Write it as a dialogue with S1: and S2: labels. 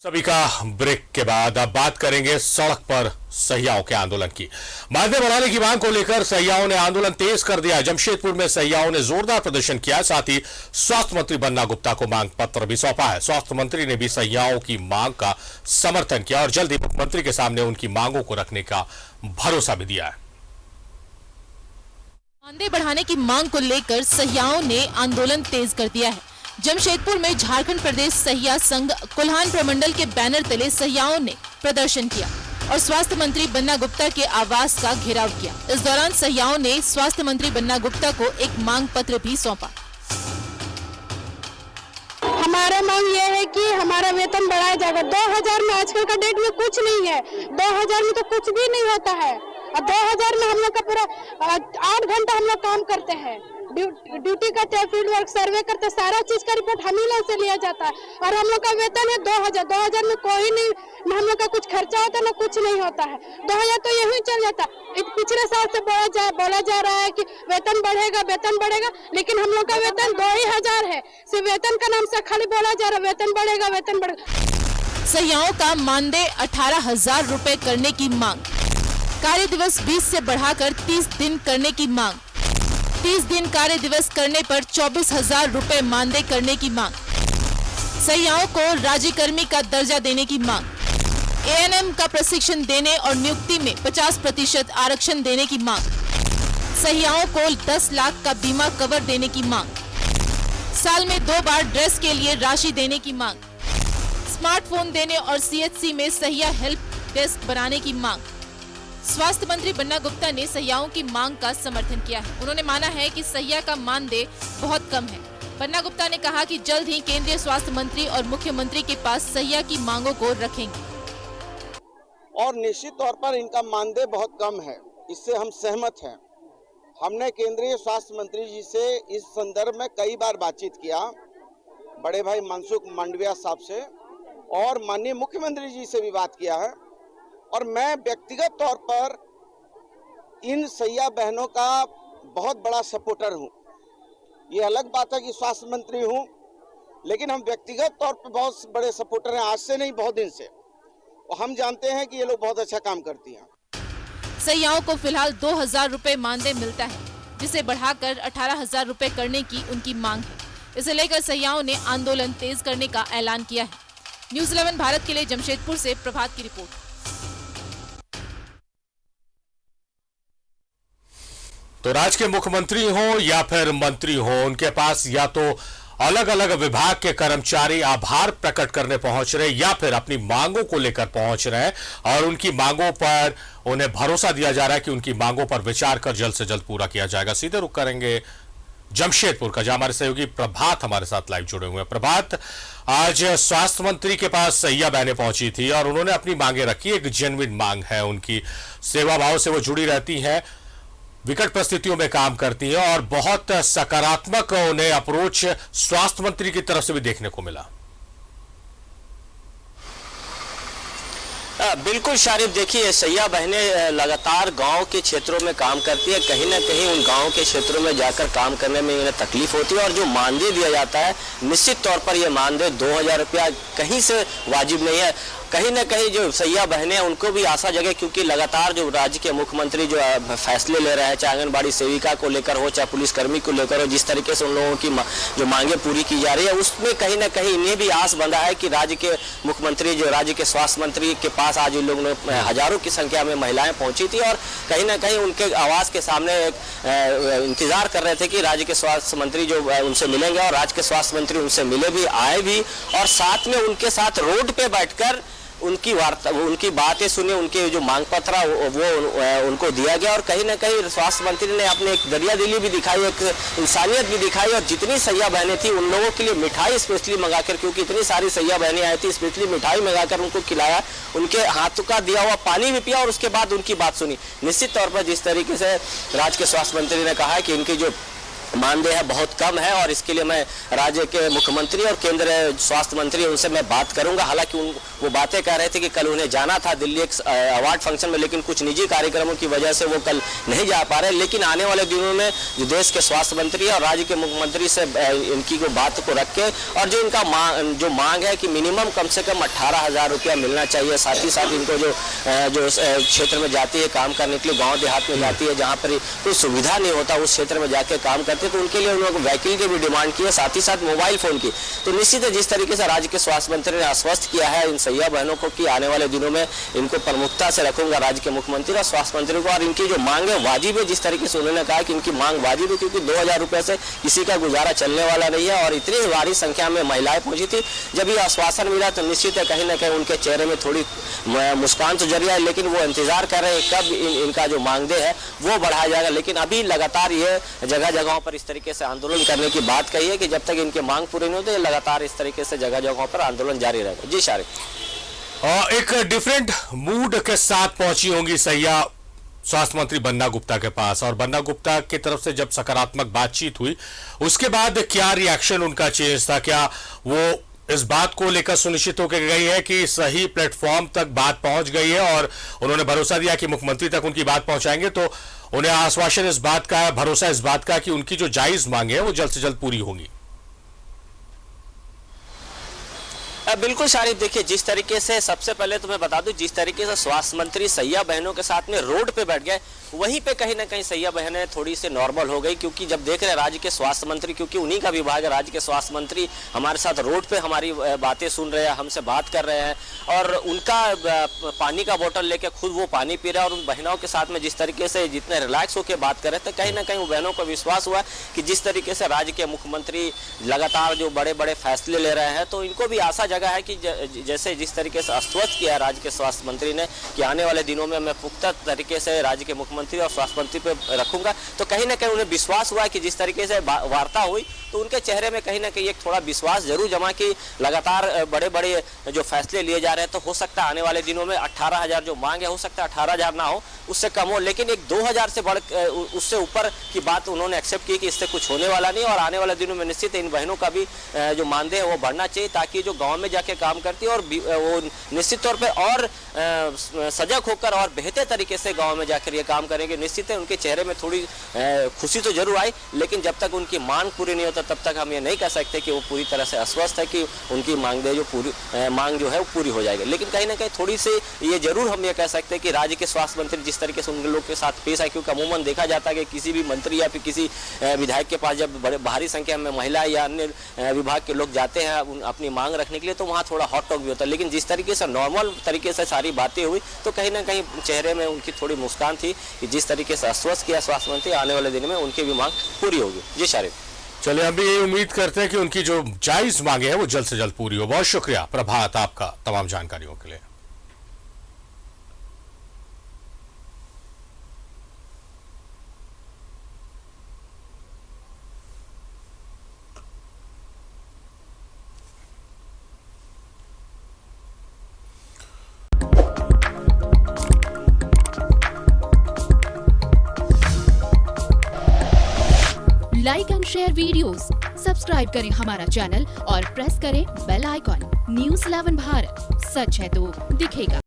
S1: सभी का ब्रेक के बाद अब बात करेंगे सड़क पर सहियाओं के आंदोलन की। मानदेय बढ़ाने की मांग को लेकर सहियाओं ने आंदोलन तेज कर दिया। जमशेदपुर में सहियाओं ने जोरदार प्रदर्शन किया। साथ ही स्वास्थ्य मंत्री बन्ना गुप्ता को मांग पत्र भी सौंपा है। स्वास्थ्य मंत्री ने भी सहियाओं की मांग का समर्थन किया और जल्द ही मुख्यमंत्री के सामने उनकी मांगों को रखने का भरोसा भी दिया है।
S2: मानदेय बढ़ाने की मांग को लेकर सहियाओं ने आंदोलन तेज कर दिया है। जमशेदपुर में झारखंड प्रदेश सहिया संघ कोल्हान प्रमंडल के बैनर तले सहियाओं ने प्रदर्शन किया और स्वास्थ्य मंत्री बन्ना गुप्ता के आवास का घेराव किया। इस दौरान सहियाओं ने स्वास्थ्य मंत्री बन्ना गुप्ता को एक मांग पत्र भी सौंपा।
S3: हमारा मांग ये है कि हमारा वेतन बढ़ाया जाएगा। 2000 में आजकल का डेट में कुछ नहीं है। 2000 में तो कुछ भी नहीं होता है। और 2000 में हम लोग का पूरा 8 घंटा हम लोग काम करते हैं, ड्यूटी करते हैं, फील्ड वर्क सर्वे करते हैं, सारा चीज का रिपोर्ट हम ही लोग से लिया जाता है। और हम लोग का वेतन है 2000 में कोई नहीं, हम लोग का कुछ खर्चा होता है ना कुछ नहीं होता है। 2000 तो यही चल जाता है। पिछले साल से बोला जा रहा है कि वेतन बढ़ेगा, लेकिन हम लोग का वेतन 2000 है। सिर्फ वेतन का नाम से खाली बोला जा रहा है वेतन बढ़ेगा।
S2: सहियाओं का मानदेय 18,000 रुपए करने की मांग, कार्य दिवस 20 से बढ़ाकर 30 दिन करने की मांग, 30 दिन कार्य दिवस करने पर 24,000 रुपए मानदेय करने की मांग, सहियाओं को राज्यकर्मी का दर्जा देने की मांग, एएनएम का प्रशिक्षण देने और नियुक्ति में 50% आरक्षण देने की मांग, सहियाओं को 10 लाख का बीमा कवर देने की मांग, साल में 2 बार ड्रेस के लिए राशि देने की मांग, स्मार्टफोन देने और सीएचसी में सहिया हेल्प डेस्क बनाने की मांग। स्वास्थ्य मंत्री बन्ना गुप्ता ने सहियाओं की मांग का समर्थन किया है। उन्होंने माना है कि सहिया का मानदेय बहुत कम है। बन्ना गुप्ता ने कहा कि जल्द ही केंद्रीय स्वास्थ्य मंत्री और मुख्यमंत्री के पास सहिया की मांगों को रखेंगे।
S4: और निश्चित तौर पर इनका मानदेय बहुत कम है, इससे हम सहमत हैं। हमने केंद्रीय स्वास्थ्य मंत्री जी से इस संदर्भ में कई बार बातचीत किया, बड़े भाई मनसुख मांडविया साहब से, और माननीय मुख्यमंत्री जी से भी बात किया है। और मैं व्यक्तिगत तौर पर इन सहिया बहनों का बहुत बड़ा सपोर्टर हूं। ये अलग बात है कि स्वास्थ्य मंत्री हूं, लेकिन हम व्यक्तिगत तौर पर बहुत बड़े सपोर्टर हैं, आज से नहीं बहुत दिन से। और हम जानते हैं कि ये लोग बहुत अच्छा काम करती हैं।
S2: सहियाओं को फिलहाल 2000 रुपए मानदेय मिलता है, जिसे बढ़ाकर 18,000 रुपए करने की उनकी मांग है। इसे लेकर सहियाओं ने आंदोलन तेज करने का ऐलान किया है। न्यूज़ 11 भारत के लिए जमशेदपुर से प्रभात की रिपोर्ट।
S1: तो राज्य के मुख्यमंत्री हो या फिर मंत्री हो, उनके पास या तो अलग अलग विभाग के कर्मचारी आभार प्रकट करने पहुंच रहे या फिर अपनी मांगों को लेकर पहुंच रहे हैं और उनकी मांगों पर उन्हें भरोसा दिया जा रहा है कि उनकी मांगों पर विचार कर जल्द से जल्द पूरा किया जाएगा। सीधे रुख करेंगे जमशेदपुर का, जहां हमारे सहयोगी प्रभात हमारे साथ लाइव जुड़े हुए हैं। प्रभात, आज स्वास्थ्य मंत्री के पास सहिया बहनें पहुंची थी और उन्होंने अपनी मांगे रखी। एक जेन्युइन मांग है उनकी, सेवा भाव से वो जुड़ी रहती हैं, विकट परिस्थितियों में काम करती हैं और बहुत सकारात्मक उन्हें अप्रोच स्वास्थ्य मंत्री की तरफ से भी देखने को मिला।
S5: बिल्कुल शारिफ, देखिए सहिया बहनें लगातार गांव के क्षेत्रों में काम करती है। कहीं ना कहीं उन गांव के क्षेत्रों में जाकर काम करने में इन्हें तकलीफ होती है और जो मानदेय दिया जाता है, निश्चित तौर पर यह मानदेय 2000 रुपया कहीं से वाजिब नहीं है। कहीं ना कहीं जो सहिया बहनें हैं उनको भी आशा जगे, क्योंकि लगातार जो राज्य के मुख्यमंत्री जो फैसले ले रहे हैं, चाहे आंगनबाड़ी सेविका को लेकर हो, चाहे पुलिसकर्मी को लेकर हो, जिस तरीके से उन लोगों की जो मांगे पूरी की जा रही है, उसमें कहीं ना कहीं इन्हें भी आस बंधा है कि राज्य के मुख्यमंत्री जो राज्य के स्वास्थ्य मंत्री के पास आज इन लोगों ने हजारों की संख्या में महिलाएं पहुंची थी और कहीं ना कहीं उनके आवास के सामने इंतजार कर रहे थे कि राज्य के स्वास्थ्य मंत्री जो उनसे मिलेंगे, और राज्य के स्वास्थ्य मंत्री उनसे मिले भी, आए भी, और साथ में उनके साथ रोड पे बैठकर उनकी वार्ता, उनकी बातें सुने, उनके जो मांग पत्र वो उनको दिया गया। और कहीं ना कहीं स्वास्थ्य मंत्री ने अपने एक दरिया दिली भी दिखाई, एक इंसानियत भी दिखाई, और जितनी सहिया बहनें थी उन लोगों के लिए मिठाई स्पेशली मंगाकर, क्योंकि इतनी सारी सहिया बहनें आई थी, स्पेशली मिठाई मंगाकर उनको खिलाया, उनके हाथों का दिया हुआ पानी भी पिया और उसके बाद उनकी बात सुनी। निश्चित तौर पर जिस तरीके से राज्य के स्वास्थ्य मंत्री ने कहा कि इनकी जो मानदेय है बहुत कम है और इसके लिए मैं राज्य के मुख्यमंत्री और केंद्रीय स्वास्थ्य मंत्री उनसे मैं बात करूंगा। हालांकि वो बातें कह रहे थे कि कल उन्हें जाना था दिल्ली एक अवार्ड फंक्शन में, लेकिन कुछ निजी कार्यक्रमों की वजह से वो कल नहीं जा पा रहे। लेकिन आने वाले दिनों में जो देश के स्वास्थ्य मंत्री और राज्य के मुख्यमंत्री से इनकी को बात को रख के और जो इनका जो मांग है कि मिनिमम कम से कम 18,000 रुपया मिलना चाहिए, साथ ही साथ इनको जो क्षेत्र में जाती है काम करने के लिए, गाँव देहात में जाती है जहाँ पर कोई सुविधा नहीं होता उस क्षेत्र में जाके काम करते, तो उनके लिए उन्होंने व्हीकल की भी डिमांड की है, साथ ही साथ मोबाइल फोन की। तो निश्चित है जिस तरीके से राज्य के स्वास्थ्य मंत्री ने आश्वस्त किया है इन सैया बहनों को कि आने वाले दिनों में इनको प्रमुखता से रखूंगा राज्य के मुख्यमंत्री और स्वास्थ्य मंत्री को, और इनकी जो मांग है वाजिब है, जिस तरीके से उन्होंने कहा कि इनकी मांग वाजिब है क्योंकि 2,000 रुपए से किसी का गुजारा चलने वाला नहीं है। और इतनी भारी संख्या में महिलाएं पहुंची थी, जब ये आश्वासन मिला तो निश्चित है कहीं ना कहीं उनके चेहरे में थोड़ी मुस्कान तो जरिया है, लेकिन वो इंतजार कर रहे हैं कब इनका जो मांगदेय है वो बढ़ाया जाएगा। लेकिन अभी लगातार ये जगह जगहों पर इस तरीके से आंदोलन करने की बात कही है कि जब तक इनकी मांग पूरी नहीं होती लगातार इस तरीके से जगह जगहों पर आंदोलन जारी रहेगा। जी शारिक।
S1: एक डिफरेंट मूड के साथ पहुंची होंगी सैया स्वास्थ्य मंत्री बन्ना गुप्ता के पास, और बन्ना गुप्ता की तरफ से जब सकारात्मक बातचीत हुई उसके बाद क्या रिएक्शन उनका चेंज था? क्या वो इस बात को लेकर सुनिश्चित होकर गई है कि सही प्लेटफॉर्म तक बात पहुंच गई है और उन्होंने भरोसा दिया कि मुख्यमंत्री तक उनकी बात पहुंचाएंगे, तो उन्हें आश्वासन इस बात का, भरोसा इस बात का कि उनकी जो जायज मांगे हैं वो जल्द से जल्द पूरी होंगी?
S5: बिल्कुल शारिक, देखिए जिस तरीके से सबसे पहले तो मैं बता दूं जिस तरीके से स्वास्थ्य मंत्री सैया बहनों के साथ में रोड पे बैठ गए, वहीं पे कहीं ना कहीं सैया बहनें थोड़ी सी नॉर्मल हो गई, क्योंकि जब देख रहे हैं राज्य के स्वास्थ्य मंत्री, क्योंकि उन्हीं का विभाग है, राज्य के स्वास्थ्य मंत्री हमारे साथ रोड पे हमारी बातें सुन रहे हैं, हमसे बात कर रहे हैं और उनका पानी का बोतल लेके खुद वो पानी पी रहे हैं और उन बहनों के साथ में जिस तरीके से जितने रिलैक्स होकर बात कर रहे थे, कहीं ना कहीं उन बहनों को विश्वास हुआ कि जिस तरीके से राज्य के मुख्यमंत्री लगातार जो बड़े बड़े फैसले ले रहे हैं, तो इनको भी आशा जगह है कि जैसे जिस तरीके से आश्वस्त किया है राज्य के स्वास्थ्य मंत्री ने कि आने वाले दिनों में मैं पुख्ता तरीके से राज्य के मुख्यमंत्री और स्वास्थ्य मंत्री पे रखूंगा, तो कहीं ना कहीं उन्हें विश्वास हुआ कि जिस तरीके से वार्ता हुई तो उनके चेहरे में कहीं ना कहीं एक थोड़ा विश्वास जरूर जमा कि लगातार बड़े बड़े जो फैसले लिए जा रहे हैं, तो हो सकता है आने वाले दिनों में 18,000 जो मांग है, हो सकता है 18,000 ना हो, उससे कम हो, लेकिन एक 2,000 से बढ़ उससे ऊपर की बात उन्होंने एक्सेप्ट की कि इससे कुछ होने वाला नहीं। और आने वाले दिनों में निश्चित इन बहनों का भी जो मानदेय है वो बढ़ना चाहिए, ताकि जो गाँव में जाके काम करती है और वो निश्चित तौर पर और सजग होकर और बेहतर तरीके से गाँव में जाकर ये काम करेंगे। निश्चित है उनके चेहरे में थोड़ी खुशी तो जरूर आई, लेकिन जब तक उनकी मांग पूरी नहीं होता तब तक हम ये नहीं कह सकते कि वो पूरी तरह से आश्वस्त है कि उनकी मांगदेय जो पूरी मांग जो है वो पूरी हो जाएगी। लेकिन कहीं ना कहीं थोड़ी सी ये जरूर हम ये कह सकते हैं कि राज्य के स्वास्थ्य मंत्री जिस तरीके से उन लोग के साथ पेश आए, क्योंकि अमूमन देखा जाता है कि किसी भी मंत्री या फिर किसी विधायक के पास जब बड़े भारी संख्या में महिला या अन्य विभाग के लोग जाते हैं अपनी मांग रखने के लिए, तो वहाँ थोड़ा हॉट टॉक भी होता है। लेकिन जिस तरीके से नॉर्मल तरीके से सारी बातें हुई तो कहीं ना कहीं चेहरे में उनकी थोड़ी मुस्कान थी कि जिस तरीके से आश्वस्त किया स्वास्थ्य मंत्री, आने वाले दिन में उनकी भी मांग पूरी होगी। जी शारिक।
S1: चलिए, हम भी यही उम्मीद करते हैं कि उनकी जो जायज मांगे हैं वो जल्द से जल्द पूरी हो। बहुत शुक्रिया प्रभात आपका तमाम जानकारियों के लिए।
S6: Like and share videos, subscribe करें हमारा चैनल और प्रेस करें बेल आइकॉन। न्यूज़ 11 भारत, सच है तो दिखेगा।